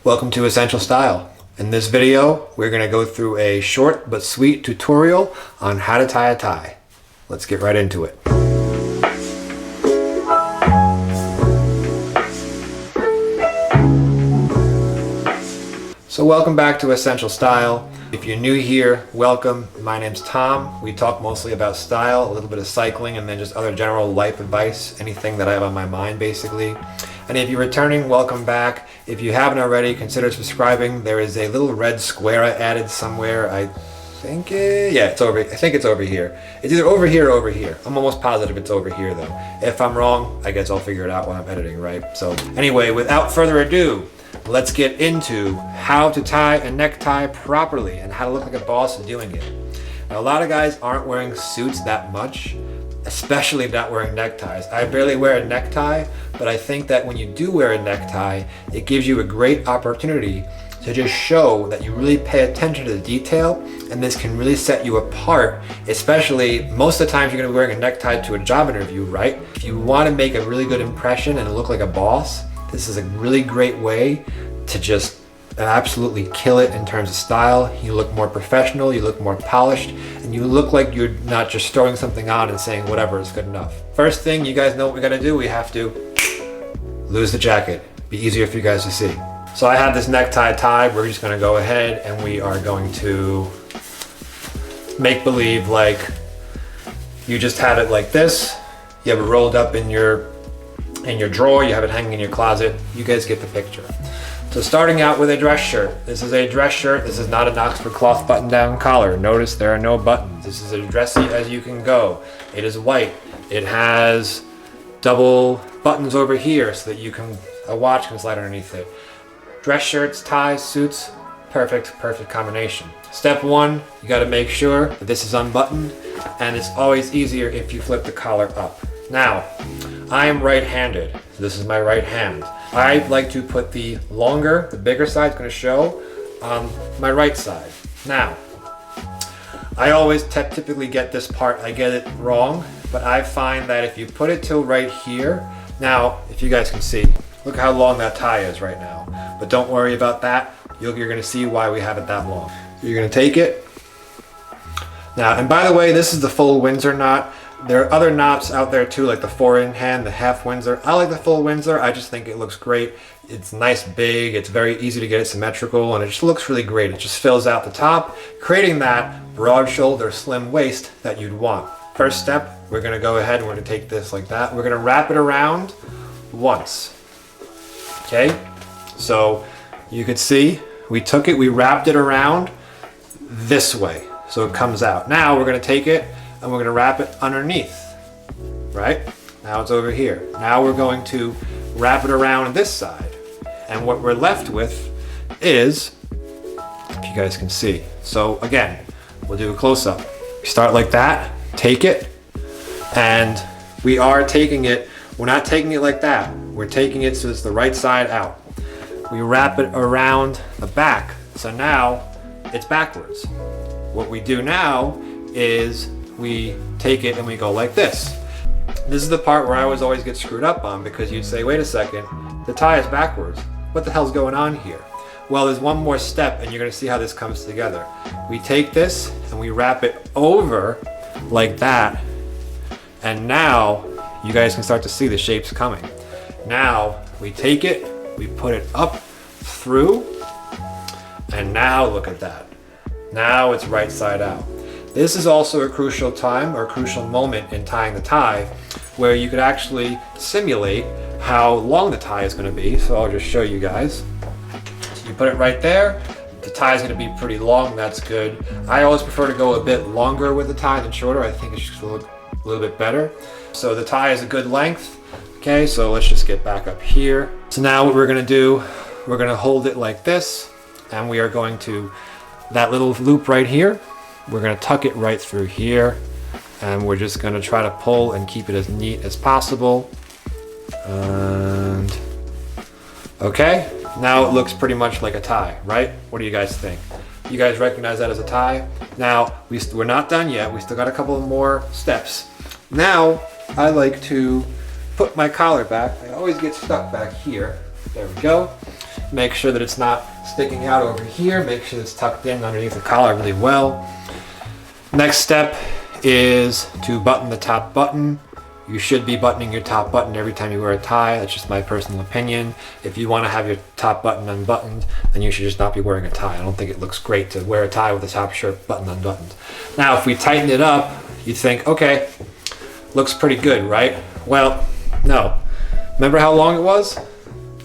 Welcome to Essential Style. In this video, we're going to go through a short but sweet tutorial on how to tie a tie. Let's get right into it. So welcome back to Essential Style. If you're new here, welcome. My name's Tom. We talk mostly about style, a little bit of cycling, and then just other general life advice, anything that I have on my mind basically. And if you're returning, welcome back. If you haven't already, consider subscribing. There is a little red square I added somewhere. I think it's over here. It's either over here or over here. I'm almost positive it's over here though. If I'm wrong, I guess I'll figure it out when I'm editing, right? So anyway, without further ado, let's get into how to tie a necktie properly and how to look like a boss doing it. Now, a lot of guys aren't wearing suits that much, especially not wearing neckties. I barely wear a necktie, but I think that when you do wear a necktie, it gives you a great opportunity to just show that you really pay attention to the detail, and this can really set you apart, especially most of the times you're gonna be wearing a necktie to a job interview, right? If you wanna make a really good impression and look like a boss, this is a really great way to just absolutely kill it in terms of style. You look more professional, you look more polished, and you look like you're not just throwing something on and saying whatever is good enough. First thing, you guys know what we gotta do. We have to lose the jacket. Be easier for you guys to see. So I have this necktie tied. We're just gonna go ahead and we are going to make believe like you just have it like this. You have it rolled up in your drawer, you have it hanging in your closet. You guys get the picture. So starting out with a dress shirt. This is a dress shirt. This is not an Oxford cloth button-down collar. Notice there are no buttons. This is as dressy as you can go. It is white. It has double buttons over here so that a watch can slide underneath it. Dress shirts, ties, suits, perfect combination. Step one, you gotta make sure that this is unbuttoned, and it's always easier if you flip the collar up. Now, I am right-handed. This is my right hand. I like to put the bigger side is going to show on my right side. Now, I always typically get this part, I get it wrong, but I find that if you put it till right here, now, if you guys can see, look how long that tie is right now. But don't worry about that. You're going to see why we have it that long. You're going to take it. Now, and by the way, this is the full Windsor knot. There are other knots out there too, like the 4-in hand, the half Windsor. I like the full Windsor. I just think it looks great. It's nice, big. It's very easy to get it symmetrical, and it just looks really great. It just fills out the top, creating that broad shoulder, slim waist that you'd want. First step, we're gonna go ahead and we're gonna take this like that. We're gonna wrap it around once. Okay? So you could see, we wrapped it around this way, so it comes out. Now we're gonna take it and we're going to wrap it underneath, right? Now it's over here. Now we're going to wrap it around this side. And what we're left with is, if you guys can see. So again, we'll do a close-up. We start like that, take it, and we are taking it, we're not taking it like that. We're taking it so it's the right side out. We wrap it around the back. So now it's backwards. What we do now is we take it and we go like this. This is the part where I always get screwed up on, because you'd say, wait a second, the tie is backwards. What the hell's going on here? Well, there's one more step and you're gonna see how this comes together. We take this and we wrap it over like that. And now you guys can start to see the shapes coming. Now we take it, we put it up through, and now look at that. Now it's right side out. This is also a crucial time or a crucial moment in tying the tie where you could actually simulate how long the tie is going to be. So I'll just show you guys. So you put it right there. The tie is going to be pretty long. That's good. I always prefer to go a bit longer with the tie than shorter. I think it's just going to look a little bit better. So the tie is a good length. Okay, so let's just get back up here. So now what we're going to do, we're going to hold it like this, and we are going to, that little loop right here, we're going to tuck it right through here, and we're just going to try to pull and keep it as neat as possible. And okay, now it looks pretty much like a tie, right? What do you guys think? You guys recognize that as a tie? Now, we're not done yet. We still got a couple of more steps. Now, I like to put my collar back. I always get stuck back here. There we go. Make sure that it's not sticking out over here. Make sure it's tucked in underneath the collar really well. Next step is to button the top button. You should be buttoning your top button every time you wear a tie. That's just my personal opinion. If you want to have your top button unbuttoned, then you should just not be wearing a tie. I don't think it looks great to wear a tie with the top shirt button unbuttoned. Now, if we tighten it up, you think, okay, looks pretty good, right? Well, no. Remember how long it was?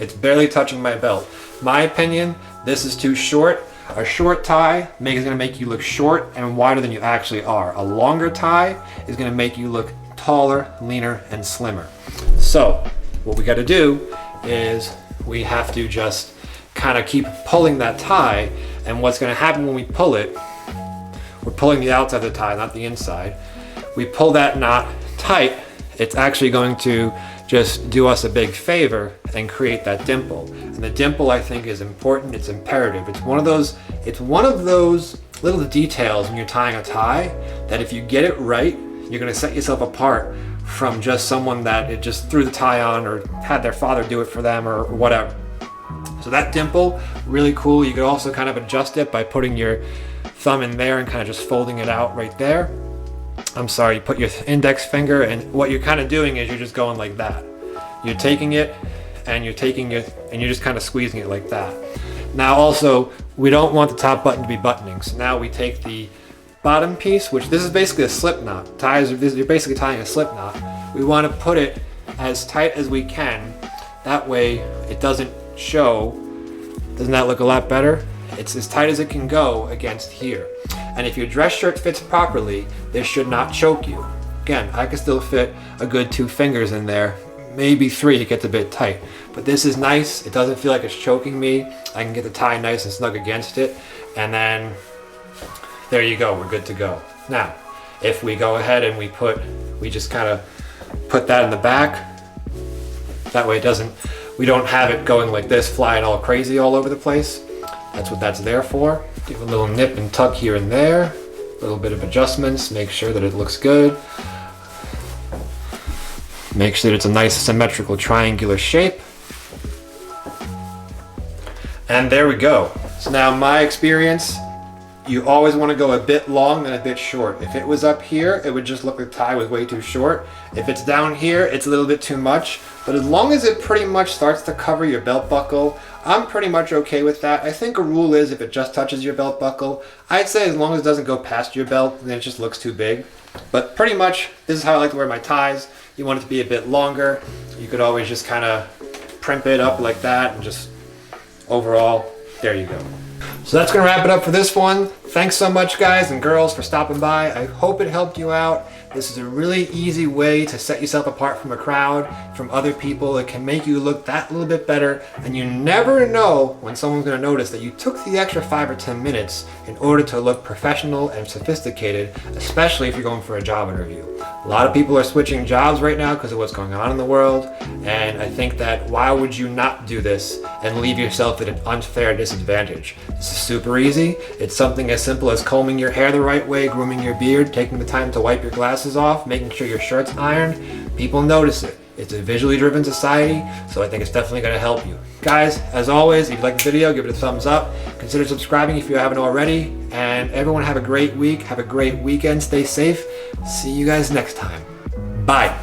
It's barely touching my belt. My opinion, this is too short. A short tie is gonna make you look short and wider than you actually are. A longer tie is gonna make you look taller, leaner, and slimmer. So what we got to do is we have to just kind of keep pulling that tie, and what's going to happen when we pull it, we're pulling the outside of the tie, not the inside. We pull that knot tight, it's actually going to just do us a big favor and create that dimple. And the dimple, I think, is important, it's imperative. It's one of those little details when you're tying a tie that if you get it right, you're going to set yourself apart from just someone that it just threw the tie on or had their father do it for them or whatever. So that dimple, really cool. You could also kind of adjust it by putting your thumb in there and kind of just folding it out right there. I'm sorry, you put your index finger, and what you're kind of doing is you're just going like that. You're taking it and you're just kind of squeezing it like that. Now also, we don't want the top button to be buttoning. So now we take the bottom piece, which this is basically a slip knot. You're basically tying a slip knot. We want to put it as tight as we can. That way it doesn't show. Doesn't that look a lot better? It's as tight as it can go against here. And if your dress shirt fits properly, this should not choke you. Again, I can still fit a good 2 fingers in there, maybe 3, it gets a bit tight. But this is nice, it doesn't feel like it's choking me. I can get the tie nice and snug against it, and then there you go, we're good to go. Now, if we go ahead and we just kind of put that in the back, that way we don't have it going like this, flying all crazy all over the place. That's what that's there for. Give a little nip and tuck here and there, a little bit of adjustments, make sure that it looks good. Make sure that it's a nice symmetrical triangular shape. And there we go. So now my experience, you always want to go a bit long than a bit short. If it was up here, it would just look like the tie was way too short. If it's down here, it's a little bit too much. But as long as it pretty much starts to cover your belt buckle, I'm pretty much okay with that. I think a rule is if it just touches your belt buckle, I'd say as long as it doesn't go past your belt, then it just looks too big. But pretty much, this is how I like to wear my ties. You want it to be a bit longer. You could always just kind of primp it up like that and just overall, there you go. So that's going to wrap it up for this one. Thanks so much, guys and girls, for stopping by. I hope it helped you out. This is a really easy way to set yourself apart from a crowd, from other people. It can make you look that little bit better, and you never know when someone's going to notice that you took the extra 5 or 10 minutes in order to look professional and sophisticated, especially if you're going for a job interview. A lot of people are switching jobs right now because of what's going on in the world, and I think that why would you not do this and leave yourself at an unfair disadvantage? This is super easy. It's something as simple as combing your hair the right way, grooming your beard, taking the time to wipe your glasses off, making sure your shirt's ironed. People notice it. It's a visually driven society, so I think it's definitely going to help you. Guys, as always, if you like the video, give it a thumbs up. Consider subscribing if you haven't already. And everyone have a great week. Have a great weekend. Stay safe. See you guys next time. Bye.